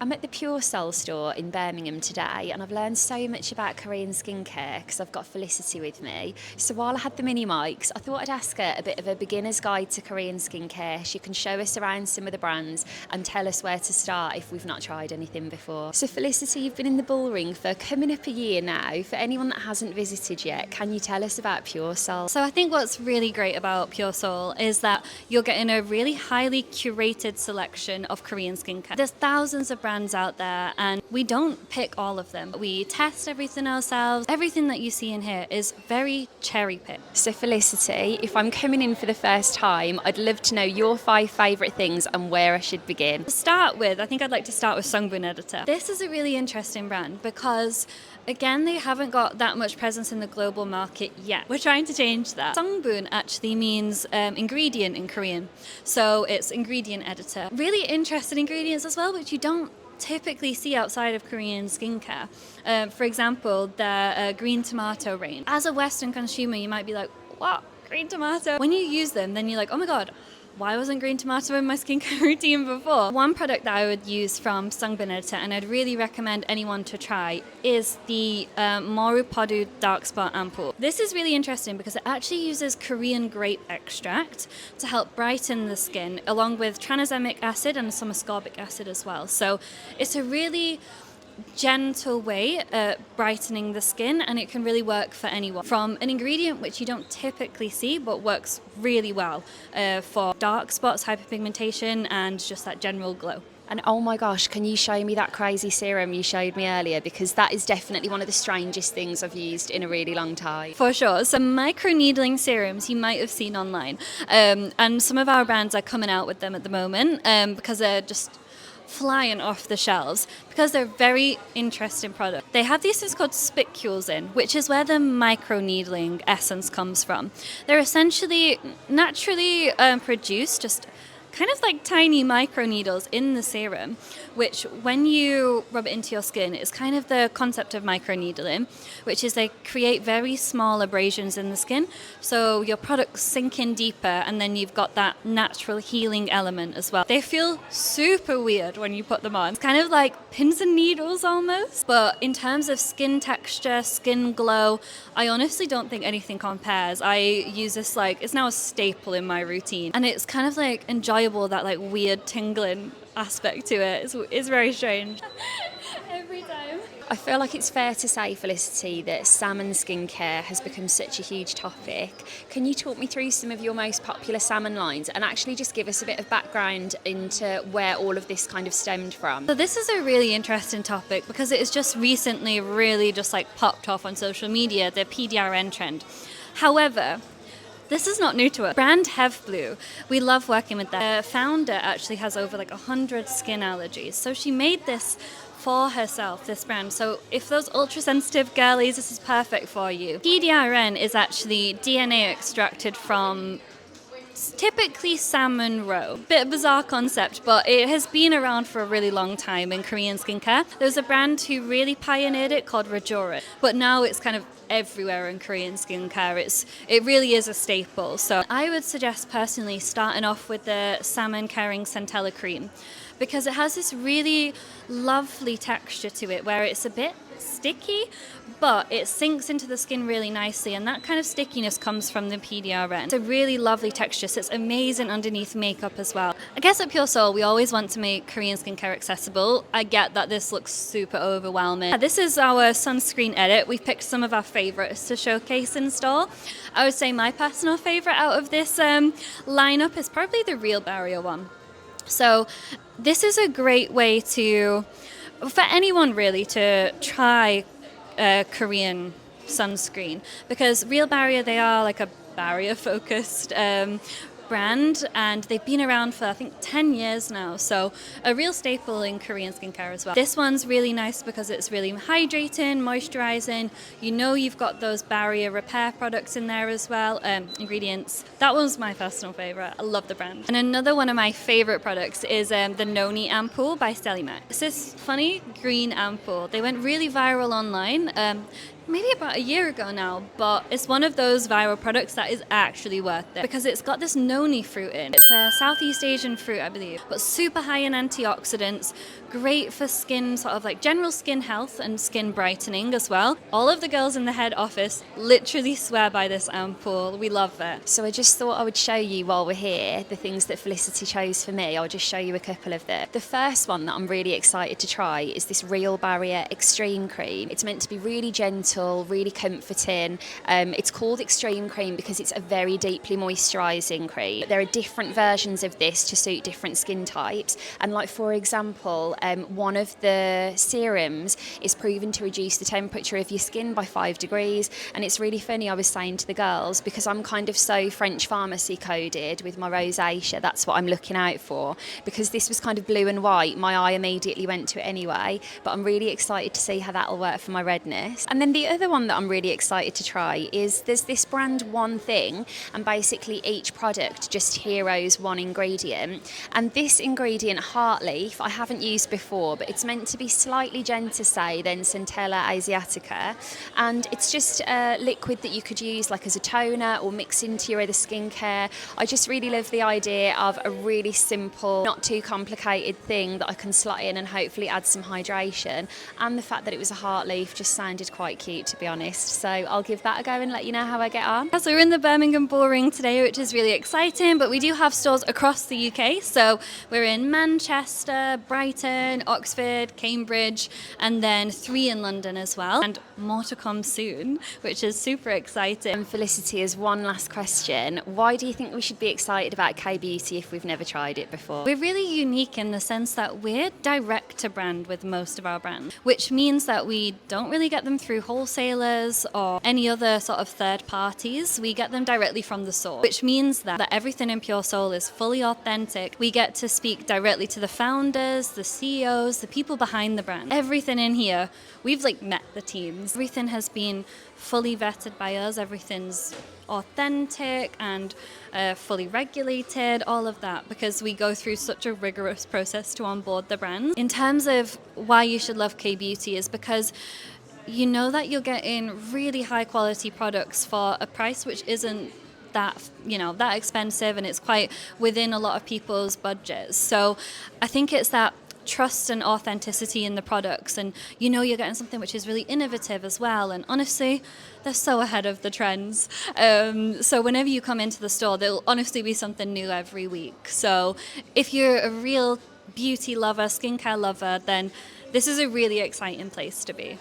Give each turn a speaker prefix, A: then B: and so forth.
A: I'm at the Pureseoul store in Birmingham today, and I've learned so much about Korean skincare because I've got Felicity with me. So while I had the mini mics, I thought I'd ask her a bit of a beginner's guide to Korean skincare. She can show us around some of the brands and tell us where to start if we've not tried anything before. So Felicity, you've been in the bullring for coming up a year now. For anyone that hasn't visited yet, can you tell us about Pureseoul?
B: So I think what's really great about Pureseoul is that you're getting a really highly curated selection of Korean skincare. There's thousands of brands out there, and we don't pick all of them. We test everything ourselves. Everything that you see in here is very cherry picked.
A: So Felicity, if I'm coming in for the first time, I'd love to know your 5 favourite things and where I should begin.
B: I think I'd like to start with Sungbun Editor. This is a really interesting brand because again, they haven't got that much presence in the global market yet. We're trying to change that. Sungbun actually means ingredient in Korean. So it's ingredient editor. Really interesting ingredients as well, which you don't typically see outside of Korean skincare. For example, the green tomato range. As a Western consumer, you might be like, what? Green tomato? When you use them, then you're like, oh my God, why wasn't green tomato in my skincare routine before? One product that I would use from Sungbun Editor, and I'd really recommend anyone to try, is the Morupodu Dark Spot Ampoule. This is really interesting because it actually uses Korean grape extract to help brighten the skin, along with tranexamic acid and some ascorbic acid as well. So it's a really gentle way at brightening the skin, and it can really work for anyone. From an ingredient which you don't typically see but works really well for dark spots, hyperpigmentation, and just that general glow.
A: And oh my gosh, can you show me that crazy serum you showed me earlier? Because that is definitely one of the strangest things I've used in a really long time.
B: For sure. Some microneedling serums you might have seen online. And some of our brands are coming out with them at the moment because they're just flying off the shelves because they're very interesting products. They have these things called spicules in, which is where the microneedling essence comes from. They're essentially naturally produced, just kind of like tiny microneedles in the serum, which when you rub it into your skin, it's kind of the concept of microneedling, which is they create very small abrasions in the skin. So your products sink in deeper, and then you've got that natural healing element as well. They feel super weird when you put them on. It's kind of like pins and needles almost. But in terms of skin texture, skin glow, I honestly don't think anything compares. I use this it's now a staple in my routine. And it's kind of like enjoyable, that like weird tingling aspect to it. It's very strange. Every time.
A: I feel like it's fair to say, Felicity, that salmon skincare has become such a huge topic. Can you talk me through some of your most popular salmon lines and actually just give us a bit of background into where all of this kind of stemmed from?
B: So this is a really interesting topic because it has just recently really just popped off on social media, the PDRN trend. However, this is not new to us. Brand Have Blue, we love working with them. The founder actually has over 100 skin allergies. So she made this for herself, this brand. So if those ultra-sensitive girlies, this is perfect for you. PDRN is actually DNA extracted from typically salmon roe. Bit bizarre concept, but it has been around for a really long time in Korean skincare. There's a brand who really pioneered it called Rajora, but now it's kind of everywhere in Korean skincare. It really is a staple. So I would suggest personally starting off with the Salmon Caring Centella Cream because it has this really lovely texture to it where it's a bit sticky, but it sinks into the skin really nicely, and that kind of stickiness comes from the PDRN. It's a really lovely texture, so it's amazing underneath makeup as well. I guess at Pureseoul, we always want to make Korean skincare accessible. I get that this looks super overwhelming. This is our sunscreen edit. We've picked some of our favorites to showcase in store. I would say my personal favorite out of this lineup is probably the Real Barrier one. So this is a great way for anyone really to try Korean sunscreen because Real Barrier, they are a barrier focused brand, and they've been around for I think 10 years now, so a real staple in Korean skincare as well. This one's really nice because it's really hydrating, moisturizing. You've got those barrier repair products in there as well, ingredients. That one's my personal favorite. I love the brand. And another one of my favorite products is the Noni Ampoule by Celimac. It's this funny green ampoule. They went really viral online. Maybe about a year ago now, but it's one of those viral products that is actually worth it because it's got this noni noni fruit in. It's a Southeast Asian fruit, I believe, but super high in antioxidants, great for skin, sort of like general skin health and skin brightening as well. All of the girls in the head office literally swear by this ampoule. We love it.
A: So I just thought I would show you while we're here the things that Felicity chose for me. I'll just show you a couple of them. The first one that I'm really excited to try is this Real Barrier Extreme Cream. It's meant to be really gentle, really comforting. It's called Extreme Cream because it's a very deeply moisturising cream. There are different versions of this to suit different skin types. And like, for example, one of the serums is proven to reduce the temperature of your skin by 5 degrees. And it's really funny, I was saying to the girls, because I'm kind of so French pharmacy coded with my rosacea, that's what I'm looking out for. Because this was kind of blue and white, my eye immediately went to it anyway. But I'm really excited to see how that'll work for my redness. And then the other one that I'm really excited to try is there's this brand One Thing, and basically each product just heroes one ingredient. And this ingredient, Heartleaf, I haven't used before, but it's meant to be slightly gentler, say, than Centella Asiatica. And it's just a liquid that you could use like as a toner or mix into your other skincare. I just really love the idea of a really simple, not too complicated thing that I can slot in and hopefully add some hydration. And the fact that it was a Heartleaf just sounded quite cute, to be honest. So I'll give that a go and let you know how I get on.
B: So we're in the Birmingham Bull Ring today, which is really exciting, but we do have stores across the UK. So we're in Manchester, Brighton, Oxford, Cambridge, and then 3 in London as well. And more to come soon, which is super exciting.
A: And Felicity, as one last question, why do you think we should be excited about K-Beauty if we've never tried it before?
B: We're really unique in the sense that we're direct to brand with most of our brands, which means that we don't really get them through wholesalers or any other sort of third parties. We get them directly from the source, which means that everything in Pureseoul is fully authentic. We get to speak directly to the founders, the CEOs, the people behind the brand. Everything in here, we've like met the teams. Everything has been fully vetted by us. Everything's authentic and fully regulated, all of that, because we go through such a rigorous process to onboard the brand. In terms of why you should love K-Beauty is because you know that you're getting really high quality products for a price which isn't that expensive, and it's quite within a lot of people's budgets. So I think it's that trust and authenticity in the products, and you're getting something which is really innovative as well, and honestly they're so ahead of the trends. So whenever you come into the store, there'll honestly be something new every week. So if you're a real beauty lover, skincare lover, then this is a really exciting place to be.